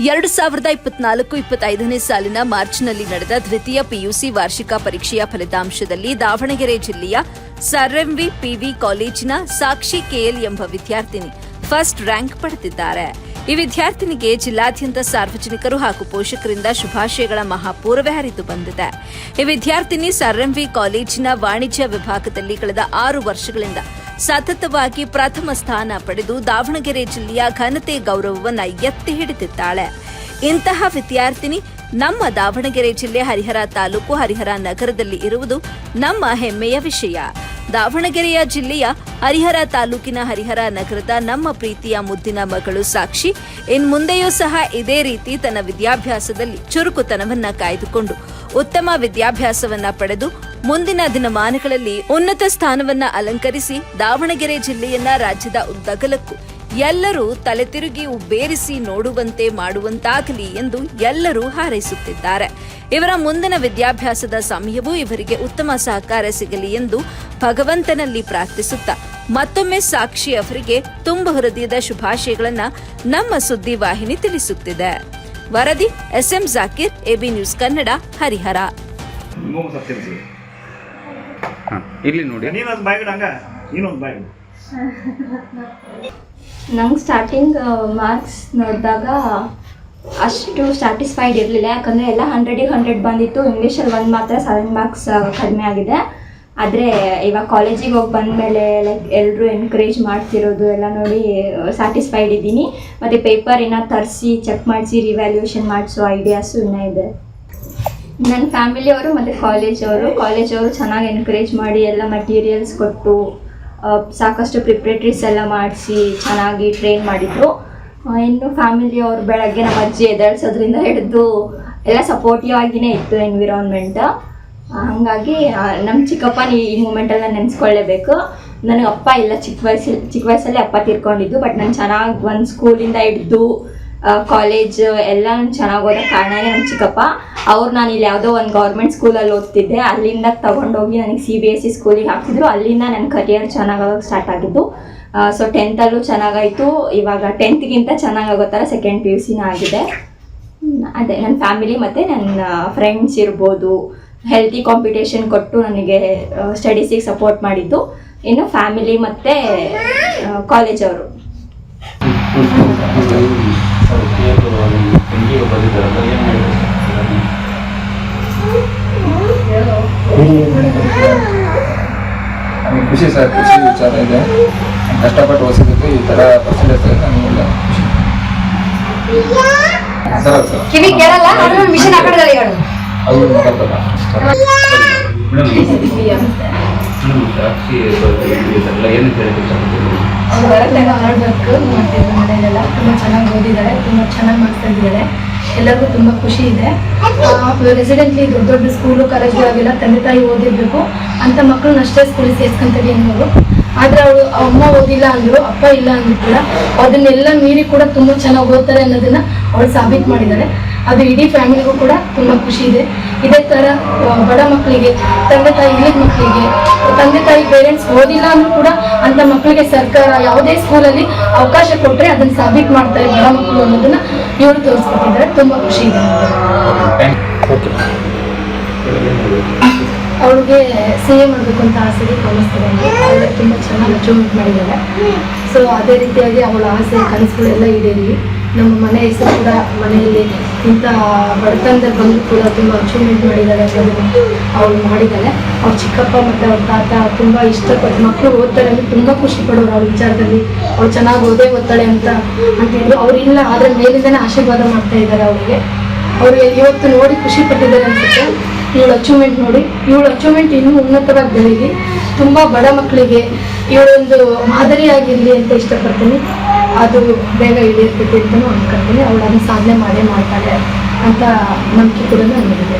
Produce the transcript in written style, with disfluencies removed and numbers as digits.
2024-25ನೇ ಸಾಲಿನ ಮಾರ್ಚ್ನಲ್ಲಿ ನಡೆದ ದ್ವಿತೀಯ ಪಿಯುಸಿ ವಾರ್ಷಿಕ ಪರೀಕ್ಷೆಯ ಫಲಿತಾಂಶದಲ್ಲಿ ದಾವಣಗೆರೆ ಜಿಲ್ಲೆಯ ಸರ್ ಎಂವಿ ಪಿವಿ ಕಾಲೇಜಿನ ಸಾಕ್ಷಿ ಕೆಎಲ್ ಎಂಬ ವಿದ್ಯಾರ್ಥಿನಿ ಫಸ್ಟ್ ರ್ಯಾಂಕ್ ಪಡೆದಿದ್ದಾರೆ. ಈ ವಿದ್ಯಾರ್ಥಿನಿಗೆ ಜಿಲ್ಲಾದ್ಯಂತ ಸಾರ್ವಜನಿಕರು ಹಾಗೂ ಪೋಷಕರಿಂದ ಶುಭಾಶಯಗಳ ಮಹಾಪೂರವೇ ಹರಿದು ಬಂದಿದೆ. ಈ ವಿದ್ಯಾರ್ಥಿನಿ ಸರ್ ಎಂವಿ ಕಾಲೇಜಿನ ವಾಣಿಜ್ಯ ವಿಭಾಗದಲ್ಲಿ ಕಳೆದ 6 ವರ್ಷಗಳಿಂದ ಸತತವಾಗಿ ಪ್ರಥಮ ಸ್ಥಾನ ಪಡೆದು ದಾವಣಗೆರೆ ಜಿಲ್ಲೆಯ ಘನತೆ ಗೌರವವನ್ನು ಎತ್ತಿ ಹಿಡಿದಿದ್ದಾಳೆ. ಇಂತಹ ವಿದ್ಯಾರ್ಥಿನಿ ನಮ್ಮ ದಾವಣಗೆರೆ ಜಿಲ್ಲೆ ಹರಿಹರ ತಾಲೂಕು ಹರಿಹರ ನಗರದಲ್ಲಿ ಇರುವುದು ನಮ್ಮ ಹೆಮ್ಮೆಯ ವಿಷಯ. ದಾವಣಗೆರೆಯ ಜಿಲ್ಲೆಯ ಹರಿಹರ ತಾಲೂಕಿನ ಹರಿಹರ ನಗರದ ನಮ್ಮ ಪ್ರೀತಿಯ ಮುದ್ದಿನ ಮಗಳು ಸಾಕ್ಷಿ ಇನ್ಮುಂದೆಯೂ ಸಹ ಇದೇ ರೀತಿ ತನ್ನ ವಿದ್ಯಾಭ್ಯಾಸದಲ್ಲಿ ಚುರುಕುತನವನ್ನ ಕಾಯ್ದುಕೊಂಡು ಉತ್ತಮ ವಿದ್ಯಾಭ್ಯಾಸವನ್ನ ಪಡೆದು ಮುಂದಿನ ದಿನಮಾನಗಳಲ್ಲಿ ಉನ್ನತ ಸ್ಥಾನವನ್ನ ಅಲಂಕರಿಸಿ ದಾವಣಗೆರೆ ಜಿಲ್ಲೆಯನ್ನ ರಾಜ್ಯದ ಉದ್ದಗಲಕ್ಕೂ ಎಲ್ಲರೂ ತಲೆ ತಿರುಗಿ ಉಬ್ಬೇರಿಸಿ ನೋಡುವಂತೆ ಮಾಡುವಂತಾಗಲಿ ಎಂದು ಎಲ್ಲರೂ ಹಾರೈಸುತ್ತಿದ್ದಾರೆ. ಇವರ ಮುಂದಿನ ವಿದ್ಯಾಭ್ಯಾಸದ ಸಮಯವೂ ಇವರಿಗೆ ಉತ್ತಮ ಸಹಕಾರ ಸಿಗಲಿ ಎಂದು ಭಗವಂತನಲ್ಲಿ ಪ್ರಾರ್ಥಿಸುತ್ತಾ ಮತ್ತೊಮ್ಮೆ ಸಾಕ್ಷಿ ಅವರಿಗೆ ತುಂಬ ಹೃದಯದ ಶುಭಾಶಯಗಳನ್ನು ನಮ್ಮ ಸುದ್ದಿ ವಾಹಿನಿ ತಿಳಿಸುತ್ತಿದೆ. ವರದಿ SM Zakir, AB news Kannada, Harihar. ನಂಗೆ ಸ್ಟಾರ್ಟಿಂಗ್ ಮಾರ್ಕ್ಸ್ ನೋಡಿದಾಗ ಅಷ್ಟು ಸ್ಯಾಟಿಸ್ಫೈಡ್ ಇರಲಿಲ್ಲ. ಯಾಕಂದರೆ ಎಲ್ಲ 100ಗೆ 100 ಬಂದಿತ್ತು. ಇಂಗ್ಲೀಷಲ್ಲಿ 1 ಮಾತ್ರ 7 ಮಾರ್ಕ್ಸ್ ಕಡಿಮೆ ಆಗಿದೆ. ಆದರೆ ಇವಾಗ ಕಾಲೇಜಿಗೆ ಹೋಗಿ ಬಂದಮೇಲೆ ಎಲ್ಲರೂ ಎನ್ಕರೇಜ್ ಮಾಡ್ತಿರೋದು ಎಲ್ಲ ನೋಡಿ ಸ್ಯಾಟಿಸ್ಫೈಡ್ ಇದ್ದೀನಿ. ಮತ್ತು ಪೇಪರ್ ಇನ್ನೂ ತರಿಸಿ ಚೆಕ್ ಮಾಡಿಸಿ ರಿವ್ಯಾಲ್ಯೂಯೇಷನ್ ಮಾಡಿಸೋ ಐಡಿಯಾಸು ಇನ್ನೂ ಇದೆ. ನನ್ನ ಫ್ಯಾಮಿಲಿಯವರು ಮತ್ತು ಕಾಲೇಜವರು ಚೆನ್ನಾಗಿ ಎನ್ಕರೇಜ್ ಮಾಡಿ ಎಲ್ಲ ಮಟೀರಿಯಲ್ಸ್ ಕೊಟ್ಟು ಸಾಕಷ್ಟು ಪ್ರಿಪ್ರೇಟ್ರೀಸ್ ಎಲ್ಲ ಮಾಡಿಸಿ ಚೆನ್ನಾಗಿ ಟ್ರೈನ್ ಮಾಡಿದರು. ಇನ್ನು ಫ್ಯಾಮಿಲಿಯವರು ಬೆಳಗ್ಗೆ ನಮ್ಮ ಅಜ್ಜಿ ಎದ್ದೇಳಿಸೋದ್ರಿಂದ ಹಿಡಿದು ಎಲ್ಲ ಸಪೋರ್ಟಿವ್ ಆಗಿಯೇ ಇತ್ತು ಎನ್ವಿರಾನ್ಮೆಂಟ್. ಹಾಗಾಗಿ ನಮ್ಮ ಚಿಕ್ಕಪ್ಪನ ಈ ಮೂಮೆಂಟಲ್ಲಿ ನಾನು ನೆನೆಸ್ಕೊಳ್ಳೇಬೇಕು. ನನಗೆ ಅಪ್ಪ ಇಲ್ಲ, ಚಿಕ್ಕ ವಯಸ್ಸಲ್ಲಿ ಅಪ್ಪ ತೀರ್ಕೊಂಡಿದ್ದು. ಬಟ್ ನಾನು ಚೆನ್ನಾಗಿ ಒಂದು ಸ್ಕೂಲಿಂದ ಹಿಡಿದು ಕಾಲೇಜ್ ಎಲ್ಲ ಚೆನ್ನಾಗಿ ಓದೋ ಕಾರಣನೇ ನಮ್ಮ ಚಿಕ್ಕಪ್ಪ. ನಾನು ಇಲ್ಲಿ ಯಾವುದೋ ಒಂದು ಗೌರ್ಮೆಂಟ್ ಸ್ಕೂಲಲ್ಲಿ ಓದ್ತಿದ್ದೆ. ಅಲ್ಲಿಂದ ತೊಗೊಂಡೋಗಿ ನನಗೆ CBSE ಸ್ಕೂಲಿಗೆ ಹಾಕ್ತಿದ್ರು. ಅಲ್ಲಿಂದ ನನ್ನ ಕರಿಯರ್ ಚೆನ್ನಾಗೋಕ್ಕೆ ಸ್ಟಾರ್ಟ್ ಆಗಿದ್ದು. So 10th ಚೆನ್ನಾಗಾಯಿತು. ಇವಾಗ 10th ಚೆನ್ನಾಗಾಗೋ ಥರ ಸೆಕೆಂಡ್ PUCನ ಆಗಿದೆ. ಅದೇ ನನ್ನ ಫ್ಯಾಮಿಲಿ ಮತ್ತು ನನ್ನ ಫ್ರೆಂಡ್ಸ್ ಇರ್ಬೋದು ಹೆಲ್ತಿ ಕಾಂಪಿಟೇಷನ್ ಕೊಟ್ಟು ನನಗೆ ಸ್ಟಡೀಸಿಗೆ ಸಪೋರ್ಟ್ ಮಾಡಿದ್ದು. ಇನ್ನು ಫ್ಯಾಮಿಲಿ ಮತ್ತು ಕಾಲೇಜವರು. ಖುಷಿ ಸರ್, ಖುಷಿ ವಿಚಾರ ಇದೆ. ಕಷ್ಟಪಟ್ಟು ಓದಿದ್ದಕ್ಕೆ ಈ ಥರ ಪರ್ಸೆಂಟೇಜ್ ನಮಗೆಲ್ಲ ಖುಷಿ. ಕಿವಿ ಕೇಳಲ್ಲ, ಮಿಷನ್ ಹಾಕಿದ್ರೆ ಹೇಳು. ಅದು ಮಾತಾಡ್ತಲ್ಲ ಅವ್ರು ಬರತ್ತಾಗ ಹಾರ್ಡ್ ವರ್ಕ್ ಮಾಡ್ತಿದ್ರು. ಮನೆಯಲ್ಲೆಲ್ಲ ತುಂಬ ಚೆನ್ನಾಗಿ ಓದಿದ್ದಾಳೆ, ತುಂಬ ಚೆನ್ನಾಗಿ ಮಾಡ್ತಾ ಇದ್ದಾಳೆ. ಎಲ್ಲರಿಗೂ ತುಂಬ ಖುಷಿ ಇದೆ. ರೆಸಿಡೆಂಟ್ಲಿ ದೊಡ್ಡ ಸ್ಕೂಲು ಕಾಲೇಜ್ಗಳಿಗೆಲ್ಲ ತಂದೆ ತಾಯಿ ಓದಿರಬೇಕು ಅಂತ ಮಕ್ಕಳನ್ನ ಅಷ್ಟೇ ಸ್ಕೂಲಿಗೆ ಸೇರ್ಸ್ಕೊಂತೀವಿ ಅನ್ನೋರು. ಆದರೆ ಅವಳು ಅಮ್ಮ ಓದಿಲ್ಲ ಅಂದರು, ಅಪ್ಪ ಇಲ್ಲ ಅಂದ್ರು ಕೂಡ ಅದನ್ನೆಲ್ಲ ಮೀರಿ ಕೂಡ ತುಂಬ ಚೆನ್ನಾಗಿ ಓದ್ತಾರೆ ಅನ್ನೋದನ್ನು ಅವಳು ಸಾಬೀತು ಮಾಡಿದ್ದಾಳೆ. ಅದು ಇಡೀ ಫ್ಯಾಮಿಲಿಗೂ ಕೂಡ ತುಂಬ ಖುಷಿ ಇದೆ. ಇದೇ ಥರ ಬಡ ಮಕ್ಕಳಿಗೆ, ತಂದೆ ತಾಯಿ ಇಲ್ಲದ ಮಕ್ಕಳಿಗೆ, ತಂದೆ ತಾಯಿ ಪೇರೆಂಟ್ಸ್ ಓದಿಲ್ಲ ಅಂದರೂ ಕೂಡ ಅಂಥ ಮಕ್ಕಳಿಗೆ ಸರ್ಕಾರ ಯಾವುದೇ ಸ್ಕೂಲಲ್ಲಿ ಅವಕಾಶ ಕೊಟ್ಟರೆ ಅದನ್ನು ಸಾಬೀತು ಮಾಡ್ತಾರೆ ಬಡ ಮಕ್ಕಳು ಅನ್ನೋದನ್ನು ಇವರು ತೋರಿಸ್ಕೊಟ್ಟಿದ್ದಾರೆ. ತುಂಬ ಖುಷಿ ಇದೆ. ಅವಳಿಗೆ CA ಮಾಡಬೇಕು ಅಂತ ಆಸೆ ಕಾಣಿಸ್ತಾರೆ. ಅವಳು ತುಂಬ ಚೆನ್ನಾಗಿ ಅಚೀವ್ಮೆಂಟ್ ಮಾಡಿದ್ದಾಳೆ. ಸೊ ಅದೇ ರೀತಿಯಾಗಿ ಅವಳ ಆಸೆ ಕನಸುಗಳೆಲ್ಲ ಈಡೇರಿ ನಮ್ಮ ಮನೆ ಹೆಸರು ಕೂಡ ಮನೆಯಲ್ಲಿ ಇಂಥ ಬಡತನದಲ್ಲಿ ಬಂದು ಕೂಡ ತುಂಬ ಅಚೀವ್ಮೆಂಟ್ ಮಾಡಿದ್ದಾಳೆ ಅನ್ನೋದನ್ನು ಅವಳು ಮಾಡಿದ್ದಾಳೆ. ಅವ್ರ ಚಿಕ್ಕಪ್ಪ ಮತ್ತು ಅವ್ರ ತಾತ ತುಂಬ ಇಷ್ಟಪಟ್ಟು ಮಕ್ಕಳು ಓದ್ತಾಳೆ ಅಂದರೆ ತುಂಬ ಖುಷಿ ಪಡೋರು ಅವ್ರ ವಿಚಾರದಲ್ಲಿ. ಅವಳು ಚೆನ್ನಾಗಿ ಓದ್ತಾಳೆ ಅಂತಿದ್ರು. ಅವರಿಲ್ಲ, ಆದರೆ ಮೇಲಿಂದನೇ ಆಶೀರ್ವಾದ ಮಾಡ್ತಾ ಇದ್ದಾರೆ ಅವಳಿಗೆ. ಅವರು ಇವತ್ತು ನೋಡಿ ಖುಷಿ ಪಟ್ಟಿದ್ದಾರೆ ಅನಿಸುತ್ತೆ. ಇವಳು ಅಚೀವ್ಮೆಂಟ್ ನೋಡಿ, ಇವಳು ಅಚೀವ್ಮೆಂಟ್ ಇನ್ನೂ ಉನ್ನತವಾಗಿ ಬೆಳೀಲಿ. ತುಂಬ ಬಡ ಮಕ್ಕಳಿಗೆ ಇವಳೊಂದು ಮಾದರಿಯಾಗಿರಲಿ ಅಂತ ಇಷ್ಟಪಡ್ತೀನಿ. ಅದು ಬೇಗ ಈಡೇರ್ತೈತೆ ಅಂತಲೂ ಅಂದ್ಕೊಳ್ತೀನಿ. ಅವಳು ಅದನ್ನು ಸಾಧನೆ ಮಾಡೇ ಮಾಡ್ತಾಳೆ ಅಂತ ನಂಬಿಕೆ ಕೂಡ ನನಗಿದೆ.